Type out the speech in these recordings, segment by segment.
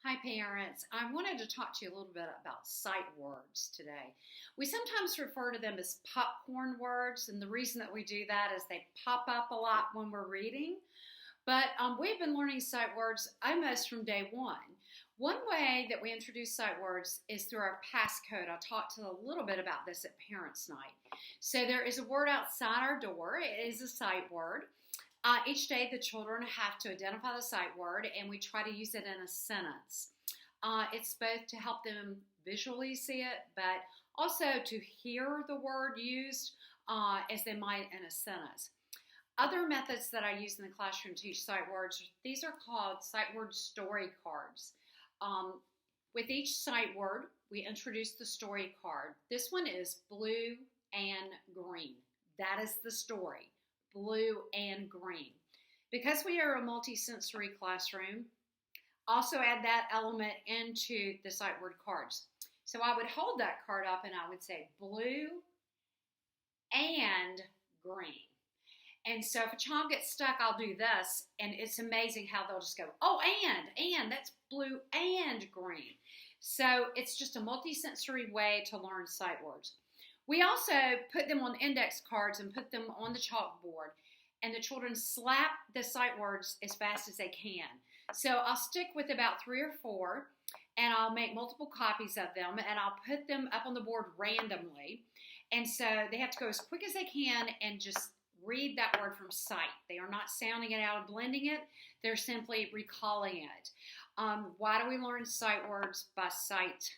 Hi, parents. I wanted to talk to you a little bit about sight words today. We sometimes refer to them as popcorn words, and the reason that we do that is they pop up a lot when we're reading. But we've been learning sight words almost from day one. One way that we introduce sight words is through our passcode. I talked a little bit about this at Parents' Night. So there is a word outside our door. It is a sight word. Each day, the children have to identify the sight word, and we try to use it in a sentence. It's both to help them visually see it, but also to hear the word used as they might in a sentence. Other methods that I use in the classroom to teach sight words, these are called sight word story cards. With each sight word, we introduce the story card. This one is blue and green. That is the story. Blue and green. Because we are a multi-sensory classroom, also add that element into the sight word cards. So I would hold that card up and I would say blue and green. And so if a child gets stuck, I'll do this, and it's amazing how they'll just go, oh, and, that's blue and green. So it's just a multi-sensory way to learn sight words. We also put them on index cards and put them on the chalkboard, and the children slap the sight words as fast as they can. So I'll stick with about 3 or 4, and I'll make multiple copies of them, and I'll put them up on the board randomly. And so they have to go as quick as they can and just read that word from sight. They are not sounding it out and blending it. They're simply recalling it. Why do we learn sight words by sight?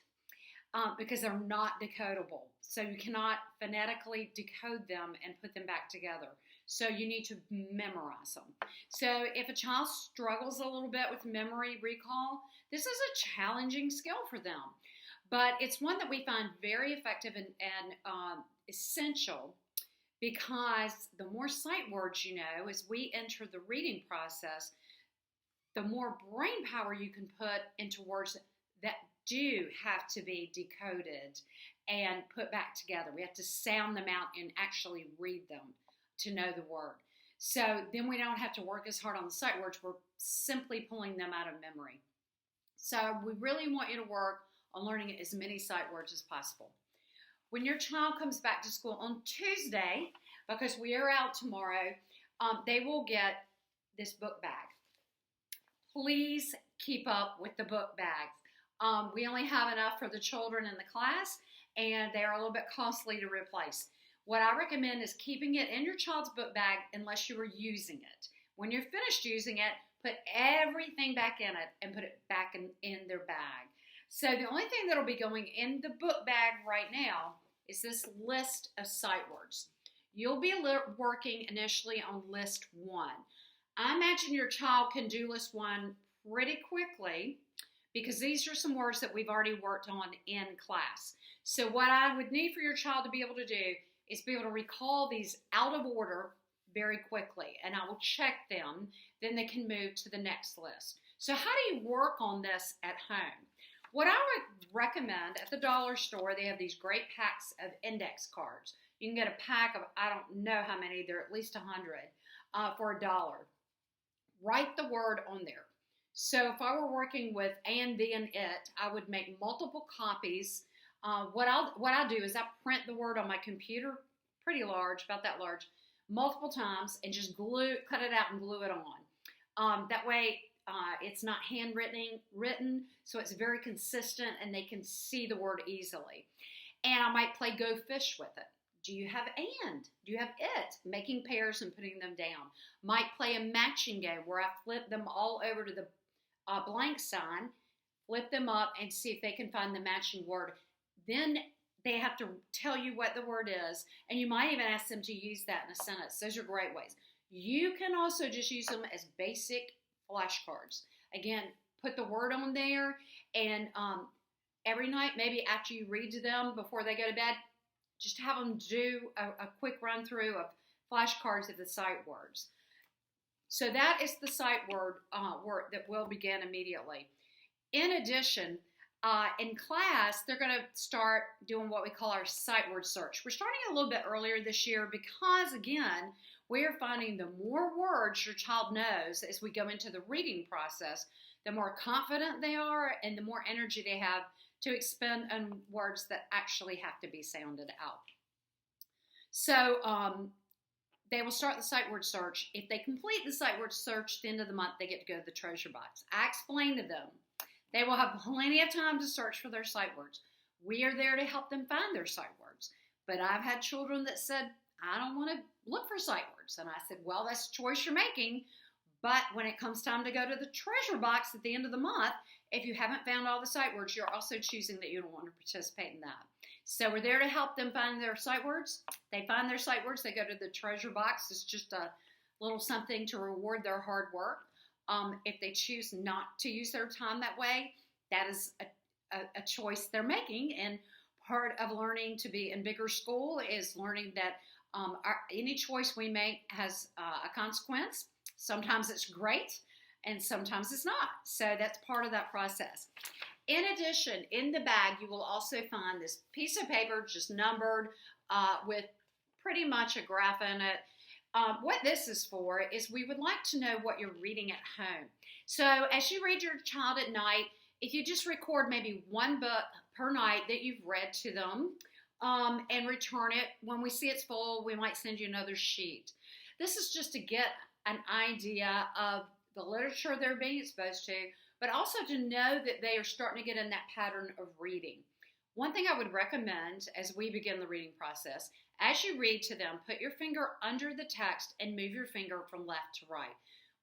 Because they're not decodable. So you cannot phonetically decode them and put them back together. So you need to memorize them. So if a child struggles a little bit with memory recall, this is a challenging skill for them. But it's one that we find very effective and essential, because the more sight words you know as we enter the reading process, the more brain power you can put into words that do have to be decoded and put back together. We have to sound them out and actually read them to know the word. So then we don't have to work as hard on the sight words. We're simply pulling them out of memory. So we really want you to work on learning as many sight words as possible. When your child comes back to school on Tuesday, because we are out tomorrow, they will get this book bag. Please keep up with the book bags. We only have enough for the children in the class, and they are a little bit costly to replace. What I recommend is keeping it in your child's book bag unless you are using it. When you're finished using it, put everything back in it and put it back in their bag. So the only thing that will be going in the book bag right now is this list of sight words. You'll be working initially on list 1. I imagine your child can do list 1 pretty quickly, because these are some words that we've already worked on in class. So what I would need for your child to be able to do is be able to recall these out of order very quickly, and I will check them, then they can move to the next list. So how do you work on this at home? What I would recommend, at the dollar store, they have these great packs of index cards. You can get a pack of, I don't know how many, they're at least 100 for $1. Write the word on there. So if I were working with and, the, and it, I would make multiple copies. What I do is I print the word on my computer, pretty large, about that large, multiple times, and just cut it out and glue it on. That way it's not written, so it's very consistent and they can see the word easily. And I might play Go Fish with it. Do you have and? Do you have it? Making pairs and putting them down. Might play a matching game where I flip them all over to the blank sign, flip them up, and see if they can find the matching word. Then they have to tell you what the word is, and you might even ask them to use that in a sentence. Those are great ways. You can also just use them as basic flashcards. Again, put the word on there, and every night, maybe after you read to them before they go to bed, just have them do a quick run through of flashcards of the sight words. So that is the sight word that will begin immediately. In addition, in class, they're going to start doing what we call our sight word search. We're starting a little bit earlier this year because, again, we are finding the more words your child knows as we go into the reading process, the more confident they are and the more energy they have to expend on words that actually have to be sounded out. So they will start the sight word search. If they complete the sight word search at the end of the month, they get to go to the treasure box. I explain to them they will have plenty of time to search for their sight words. We are there to help them find their sight words. But I've had children that said, I don't want to look for sight words. And I said, well, that's a choice you're making. But when it comes time to go to the treasure box at the end of the month, if you haven't found all the sight words, you're also choosing that you don't want to participate in that. So we're there to help them find their sight words. They find their sight words. They go to the treasure box. It's just a little something to reward their hard work. If they choose not to use their time that way, that is a choice they're making. And part of learning to be in bigger school is learning that any choice we make has a consequence. Sometimes it's great, and sometimes it's not. So that's part of that process. In addition, in the bag, you will also find this piece of paper just numbered with pretty much a graph in it. What this is for is we would like to know what you're reading at home. So as you read your child at night, if you just record maybe one book per night that you've read to them and return it, when we see it's full, we might send you another sheet. This is just to get an idea of the literature they're being exposed to, but also to know that they are starting to get in that pattern of reading. One thing I would recommend as we begin the reading process, as you read to them, put your finger under the text and move your finger from left to right.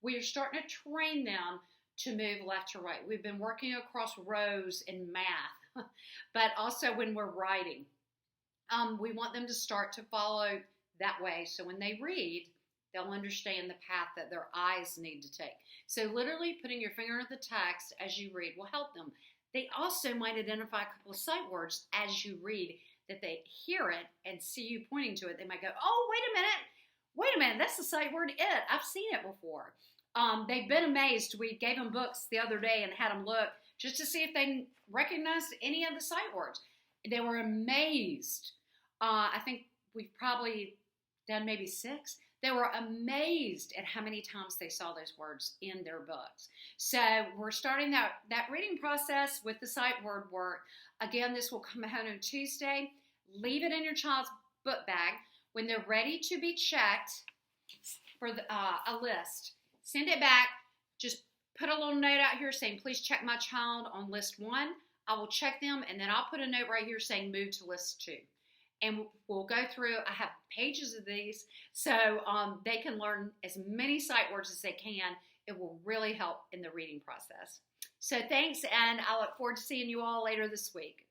We are starting to train them to move left to right. We've been working across rows in math, but also when we're writing. We want them to start to follow that way, so when they read, they'll understand the path that their eyes need to take. So literally putting your finger on the text as you read will help them. They also might identify a couple of sight words as you read, that they hear it and see you pointing to it. They might go, oh, wait a minute, that's the sight word it. I've seen it before. They've been amazed. We gave them books the other day and had them look just to see if they recognized any of the sight words. They were amazed. I think we've probably done maybe 6. They were amazed at how many times they saw those words in their books. So we're starting that reading process with the sight word work. Again, this will come out on Tuesday. Leave it in your child's book bag. When they're ready to be checked for a list, send it back. Just put a little note out here saying, please check my child on list 1. I will check them, and then I'll put a note right here saying move to list 2. And we'll go through, I have pages of these, so they can learn as many sight words as they can. It will really help in the reading process. So thanks, and I look forward to seeing you all later this week.